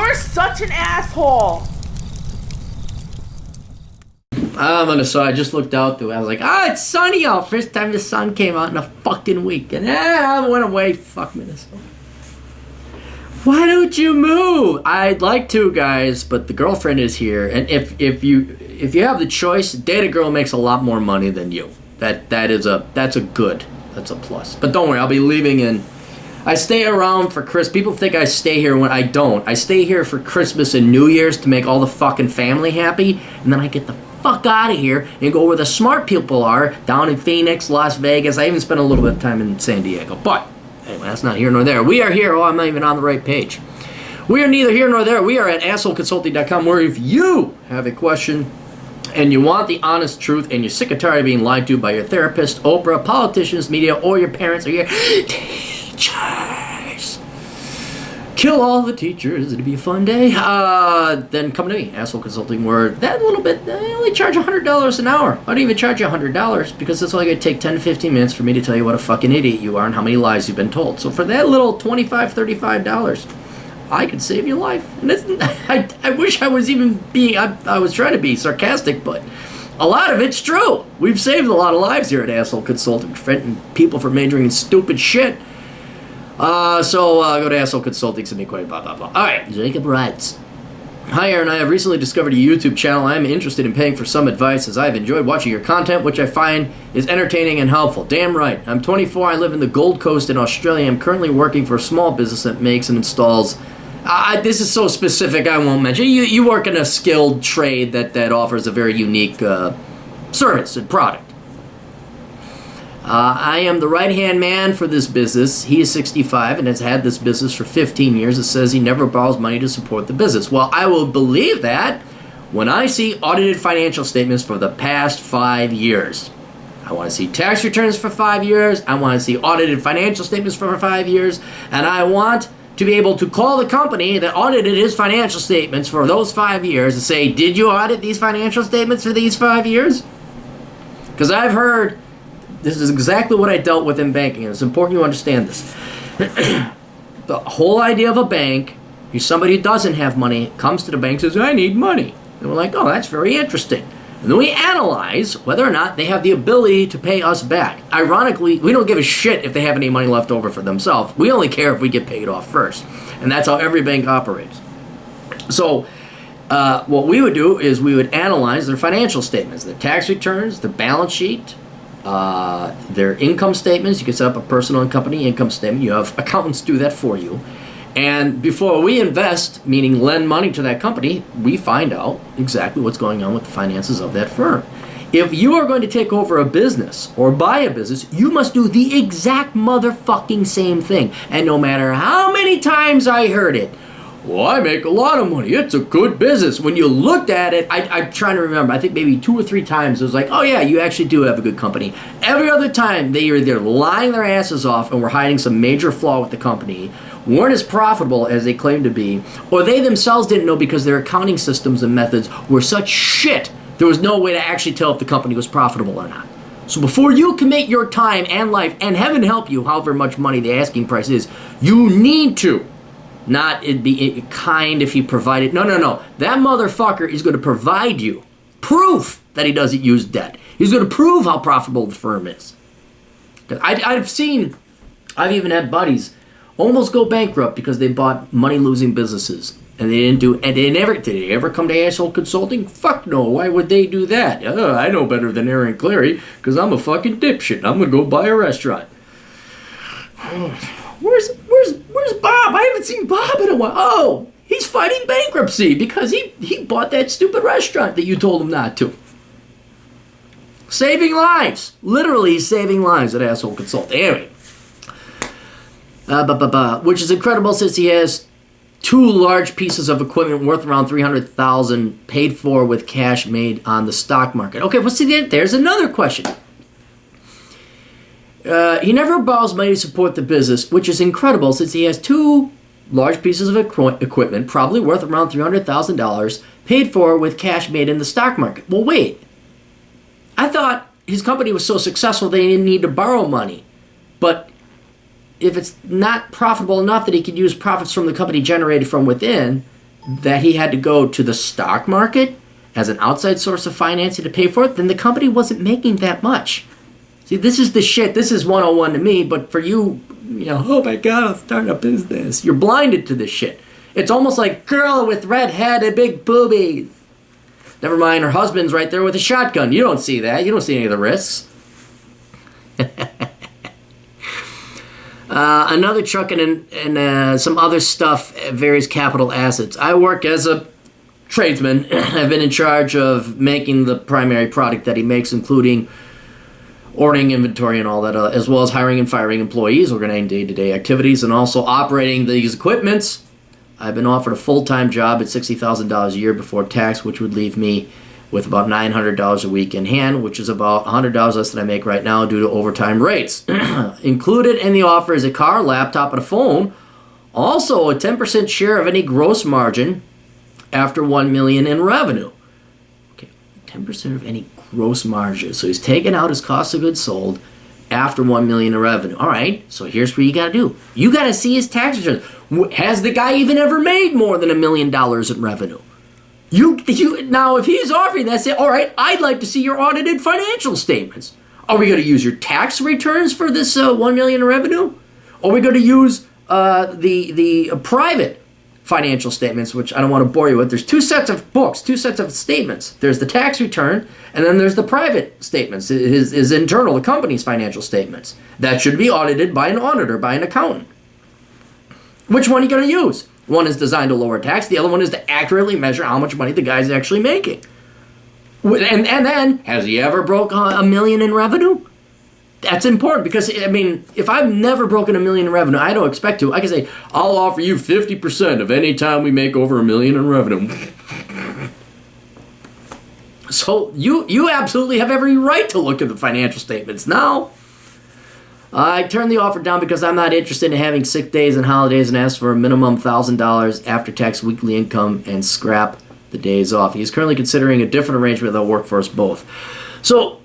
You're such an asshole. So I just looked out I was like, it's sunny out. First time the sun came out in a fucking week. And I went away. Fuck Minnesota. Why don't you move? I'd like to, guys, but the girlfriend is here. And if you have the choice, date a girl who makes a lot more money than you. That's a plus. But don't worry, I'll be leaving I stay around for Christmas. People think I stay here when I don't. I stay here for Christmas and New Year's to make all the fucking family happy, and then I get the fuck out of here and go where the smart people are, down in Phoenix, Las Vegas. I even spent a little bit of time in San Diego. But anyway, that's not here nor there. We are here. Oh, I'm not even on the right page. We are neither here nor there. We are at assholeconsulting.com, where if you have a question and you want the honest truth and you're sick and tired of being lied to by your therapist, Oprah, politicians, media, or your parents or your teachers, kill all the teachers, it'll be a fun day, then come to me, Asshole Consulting, where that little bit, I only charge $100 an hour. I don't even charge you $100 because it's only going to take 10 to 15 minutes for me to tell you what a fucking idiot you are and how many lies you've been told. So for that little $25, $35, I could save your life. And I wish I was even I was trying to be sarcastic, but a lot of it's true. We've saved a lot of lives here at Asshole Consulting, preventing people from majoring in stupid shit. So go to Asshole Consulting, send me a query, blah, blah, blah. All right, Jacob writes, hi, Aaron. I have recently discovered a YouTube channel. I am interested in paying for some advice as I've enjoyed watching your content, which I find is entertaining and helpful. Damn right. I'm 24. I live in the Gold Coast in Australia. I'm currently working for a small business that makes and installs. This is so specific, I won't mention. You work in a skilled trade that offers a very unique service and product. I am the right-hand man for this business. He is 65 and has had this business for 15 years. It says he never borrows money to support the business. Well, I will believe that when I see audited financial statements for the past 5 years. I want to see tax returns for 5 years. I want to see audited financial statements for 5 years. And I want to be able to call the company that audited his financial statements for those 5 years and say, did you audit these financial statements for these 5 years? Because I've heard... This is exactly what I dealt with in banking, and it's important you understand this. The whole idea of a bank is somebody who doesn't have money comes to the bank and says, I need money. And we're like, oh, that's very interesting. And then we analyze whether or not they have the ability to pay us back. Ironically, we don't give a shit if they have any money left over for themselves. We only care if we get paid off first. And that's how every bank operates. So what we would do is we would analyze their financial statements, their tax returns, their balance sheet, their income statements. You can set up a personal and company income statement. You have accountants do that for you. And before we invest, meaning lend money to that company, we find out exactly what's going on with the finances of that firm. If you are going to take over a business or buy a business, you must do the exact motherfucking same thing. And no matter how many times I heard it, well, I make a lot of money. It's a good business. When you looked at it, I'm trying to remember. I think maybe 2 or 3 times it was like, oh yeah, you actually do have a good company. Every other time they are either lying their asses off and were hiding some major flaw with the company, weren't as profitable as they claimed to be, or they themselves didn't know because their accounting systems and methods were such shit, there was no way to actually tell if the company was profitable or not. So before you commit your time and life, and heaven help you, however much money the asking price is, you need to. Not it'd be kind if he provided. No. That motherfucker is going to provide you proof that he doesn't use debt. He's going to prove how profitable the firm is. I've even had buddies almost go bankrupt because they bought money-losing businesses. And they didn't do, and did they ever come to Asshole Consulting? Fuck no, why would they do that? I know better than Aaron Clary, because I'm a fucking dipshit. I'm going to go buy a restaurant. Where's Bob? I haven't seen Bob in a while. Oh, he's fighting bankruptcy because he bought that stupid restaurant that you told him not to. Saving lives. Literally saving lives at Asshole Consulting. Anyway. Which is incredible since he has 2 large pieces of equipment worth around $300,000 paid for with cash made on the stock market. Okay, well, see, there's another question. He never borrows money to support the business, which is incredible since he has 2 large pieces of equipment, probably worth around $300,000, paid for with cash made in the stock market. Well, wait. I thought his company was so successful they didn't need to borrow money. But if it's not profitable enough that he could use profits from the company generated from within, that he had to go to the stock market as an outside source of financing to pay for it, then the company wasn't making that much. See, this is the shit. This is 101 to me, but for you, oh my God, I'll start a business. You're blinded to this shit. It's almost like girl with red head and big boobies. Never mind, her husband's right there with a shotgun. You don't see that. You don't see any of the risks. Another truck and some other stuff, various capital assets. I work as a tradesman. I've been in charge of making the primary product that he makes, including ordering inventory and all that, as well as hiring and firing employees, organizing day-to-day activities, and also operating these equipments. I've been offered a full-time job at $60,000 a year before tax, which would leave me with about $900 a week in hand, which is about $100 less than I make right now due to overtime rates. Included in the offer is a car, laptop, and a phone. Also, a 10% share of any gross margin after $1 million in revenue. Okay, 10% of any gross margin. So he's taking out his cost of goods sold after $1 million in revenue. All right, so here's what you got to do. You got to see his tax returns. Has the guy even ever made more than $1 million in revenue? You now, if he's offering that, say, all right, I'd like to see your audited financial statements. Are we going to use your tax returns for this $1 million in revenue? Or are we going to use the private financial statements, which I don't want to bore you with? There's two sets of books, two sets of statements. There's the tax return, and then there's the private statements, his internal, the company's financial statements. That should be audited by an auditor, by an accountant. Which one are you going to use? One is designed to lower tax. The other one is to accurately measure how much money the guy's actually making. And then, has he ever broke $1 million in revenue? That's important because, I mean, if I've never broken $1 million in revenue, I don't expect to. I can say, I'll offer you 50% of any time we make over $1 million in revenue. So you absolutely have every right to look at the financial statements. Now, I turned the offer down because I'm not interested in having sick days and holidays and asked for a minimum $1,000 after-tax weekly income and scrap the days off. He's currently considering a different arrangement that will work for us both. So,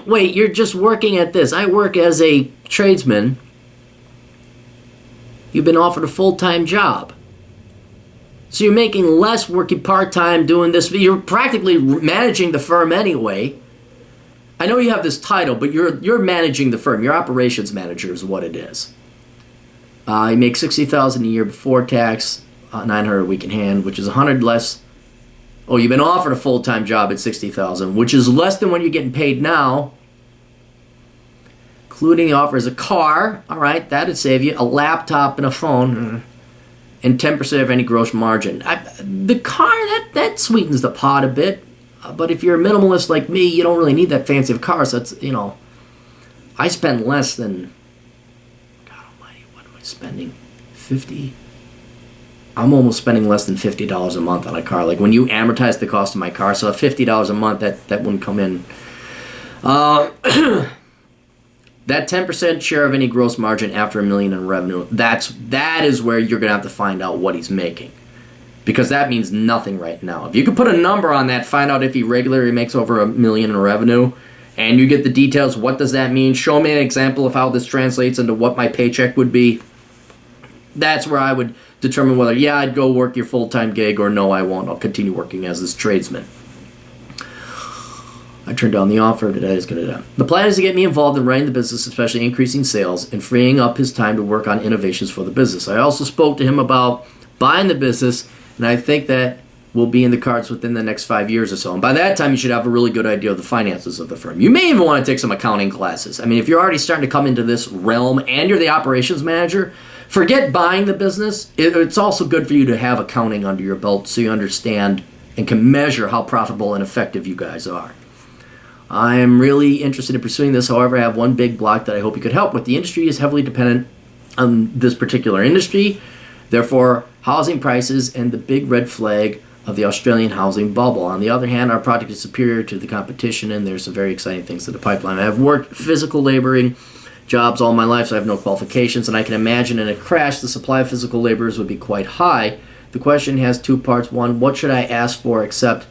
wait, you're just working at this. I work as a tradesman. You've been offered a full-time job. So you're making less working part-time doing this. You're practically managing the firm anyway. I know you have this title, but you're managing the firm. Your operations manager is what it is. You make $60,000 a year before tax, $900 a week in hand, which is $100 less. Oh, you've been offered a full-time job at $60,000, which is less than what you're getting paid now. Including the offer is a car. All right, that'd save you a laptop and a phone, and 10% of any gross margin. The car that sweetens the pot a bit. But if you're a minimalist like me, you don't really need that fancy of car. So it's, I spend less than, God almighty, what am I spending? I'm almost spending less than $50 a month on a car. Like when you amortize the cost of my car, so $50 a month, that wouldn't come in. That 10% share of any gross margin after $1 million in revenue, that is where you're going to have to find out what he's making. Because that means nothing right now. If you could put a number on that, find out if he regularly makes over $1 million in revenue, and you get the details, what does that mean? Show me an example of how this translates into what my paycheck would be. That's where I would determine whether, yeah, I'd go work your full-time gig, or no, I won't. I'll continue working as this tradesman. I turned down the offer. The plan is to get me involved in running the business, especially increasing sales, and freeing up his time to work on innovations for the business. I also spoke to him about buying the business, and I think that will be in the cards within the next 5 years or so. And by that time, you should have a really good idea of the finances of the firm. You may even want to take some accounting classes. I mean, if you're already starting to come into this realm and you're the operations manager, forget buying the business. It's also good for you to have accounting under your belt so you understand and can measure how profitable and effective you guys are. I am really interested in pursuing this. However, I have one big block that I hope you could help with. The industry is heavily dependent on this particular industry. Therefore, housing prices and the big red flag of the Australian housing bubble. On the other hand, our product is superior to the competition, and there's some very exciting things in the pipeline. I have worked physical laboring jobs all my life, so I have no qualifications, and I can imagine in a crash the supply of physical laborers would be quite high. The question has two parts. One, what should I ask for except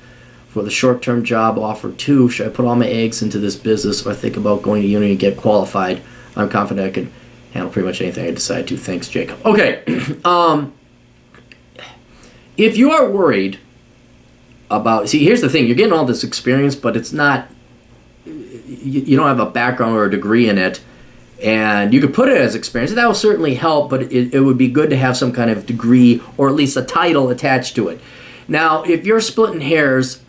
for the short-term job offer? Two, should I put all my eggs into this business or think about going to uni and get qualified? I'm confident I could handle pretty much anything I decide to. Thanks, Jacob. Okay. if you are worried about, see, here's the thing, you're getting all this experience, but it's not, you don't have a background or a degree in it, and you could put it as experience. That will certainly help, but it would be good to have some kind of degree or at least a title attached to it. Now, if you're splitting hairs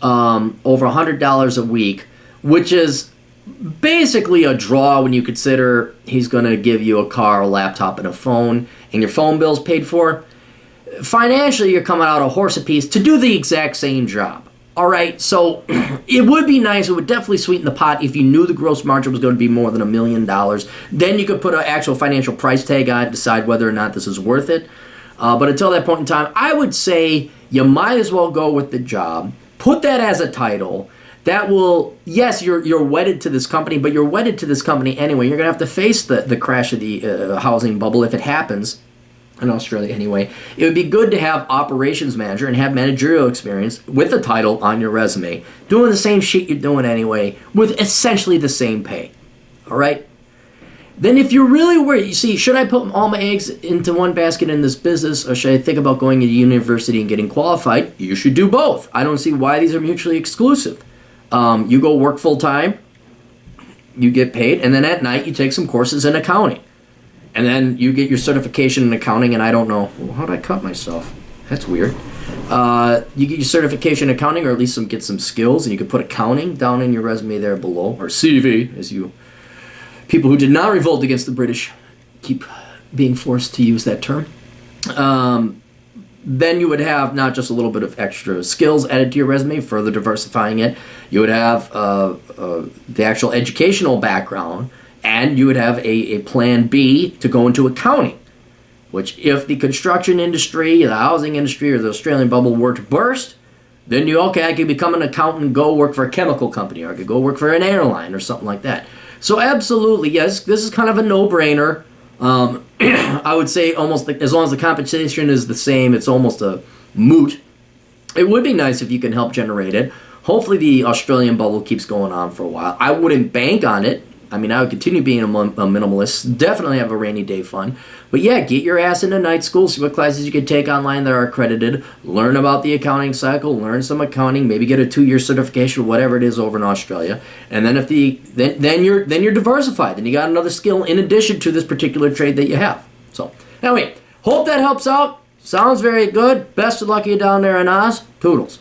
over $100 a week, which is basically a draw when you consider he's going to give you a car, a laptop, and a phone, and your phone bill's paid for, financially you're coming out a horse apiece to do the exact same job. All right, so it would be nice, it would definitely sweeten the pot if you knew the gross margin was going to be more than $1 million. Then you could put an actual financial price tag on it, decide whether or not this is worth it. But until that point in time, I would say you might as well go with the job. Put that as a title. That will, yes, you're wedded to this company, but you're wedded to this company anyway. You're going to have to face the crash of the housing bubble if it happens. In Australia anyway. It would be good to have operations manager and have managerial experience with the title on your resume, doing the same shit you're doing anyway, with essentially the same pay. All right? Then if you're really worried, you see, should I put all my eggs into one basket in this business, or should I think about going to university and getting qualified? You should do both. I don't see why these are mutually exclusive. You go work full time, you get paid, and then at night you take some courses in accounting. And then you get your certification in accounting, and I don't know, how'd I cut myself? That's weird. You get your certification in accounting, or at least get some skills, and you can put accounting down in your resume there below, or CV, as you people who did not revolt against the British keep being forced to use that term. Then you would have not just a little bit of extra skills added to your resume, further diversifying it. You would have the actual educational background, and you would have a plan B to go into accounting, which if the construction industry, the housing industry, or the Australian bubble were to burst, then I could become an accountant and go work for a chemical company, or I could go work for an airline or something like that. So absolutely, yes, this is kind of a no-brainer. I would say almost as long as the compensation is the same, it's almost a moot. It would be nice if you can help generate it. Hopefully the Australian bubble keeps going on for a while. I wouldn't bank on it. I mean, I would continue being a minimalist, definitely have a rainy day fund. But yeah, get your ass into night school, see what classes you can take online that are accredited, learn about the accounting cycle, learn some accounting, maybe get a 2-year certification, whatever it is over in Australia. And then then you're diversified. Then you got another skill in addition to this particular trade that you have. So anyway, hope that helps out. Sounds very good. Best of luck to you down there in Oz. Toodles.